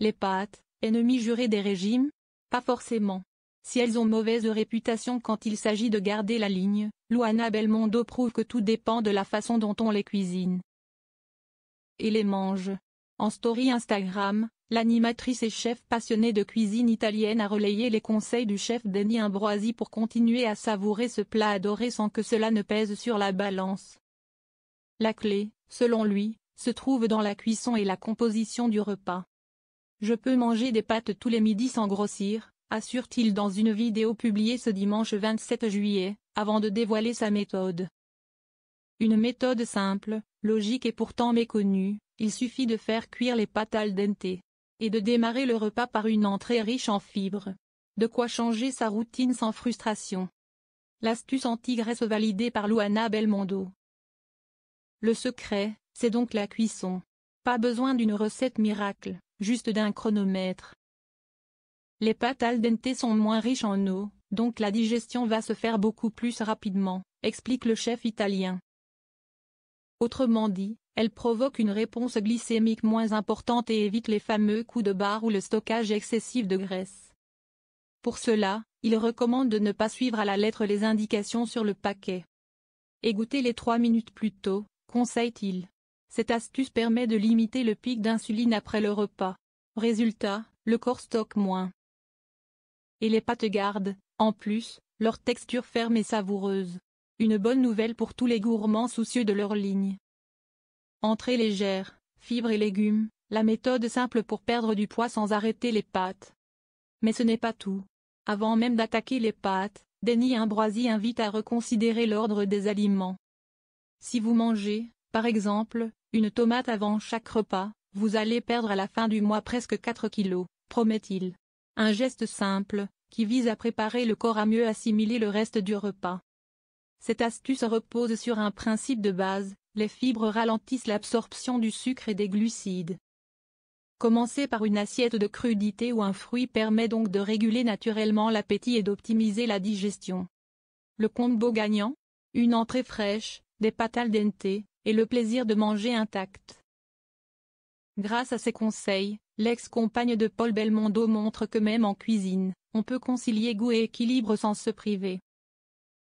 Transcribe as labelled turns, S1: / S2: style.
S1: Les pâtes, ennemies jurées des régimes? Pas forcément. Si elles ont mauvaise réputation quand il s'agit de garder la ligne, Luana Belmondo prouve que tout dépend de la façon dont on les cuisine et les mange. En story Instagram, l'animatrice et chef passionnée de cuisine italienne a relayé les conseils du chef Denis Ambroisi pour continuer à savourer ce plat adoré sans que cela ne pèse sur la balance. La clé, selon lui, se trouve dans la cuisson et la composition du repas. Je peux manger des pâtes tous les midis sans grossir, assure-t-il dans une vidéo publiée ce dimanche 27 juillet, avant de dévoiler sa méthode. Une méthode simple, logique et pourtant méconnue, il suffit de faire cuire les pâtes al dente et de démarrer le repas par une entrée riche en fibres. De quoi changer sa routine sans frustration. L'astuce anti-graisse validée par Luana Belmondo. Le secret, c'est donc la cuisson. Pas besoin d'une recette miracle, juste d'un chronomètre. Les pâtes al dente sont moins riches en eau, donc la digestion va se faire beaucoup plus rapidement, explique le chef italien. Autrement dit, elles provoquent une réponse glycémique moins importante et évitent les fameux coups de barre ou le stockage excessif de graisse. Pour cela, il recommande de ne pas suivre à la lettre les indications sur le paquet. Égouttez les 3 minutes plus tôt, conseille-t-il. Cette astuce permet de limiter le pic d'insuline après le repas. Résultat, le corps stocke moins. Et les pâtes gardent, en plus, leur texture ferme et savoureuse. Une bonne nouvelle pour tous les gourmands soucieux de leur ligne. Entrée légère, fibres et légumes, la méthode simple pour perdre du poids sans arrêter les pâtes. Mais ce n'est pas tout. Avant même d'attaquer les pâtes, Denis Ambroisi invite à reconsidérer l'ordre des aliments. Si vous mangez, par exemple, une tomate avant chaque repas, vous allez perdre à la fin du mois presque 4 kilos, promet-il. Un geste simple, qui vise à préparer le corps à mieux assimiler le reste du repas. Cette astuce repose sur un principe de base, les fibres ralentissent l'absorption du sucre et des glucides. Commencer par une assiette de crudité ou un fruit permet donc de réguler naturellement l'appétit et d'optimiser la digestion. Le combo gagnant? Une entrée fraîche, des pâtes al dente, et le plaisir de manger intact. Grâce à ces conseils, l'ex-compagne de Paul Belmondo montre que même en cuisine, on peut concilier goût et équilibre sans se priver.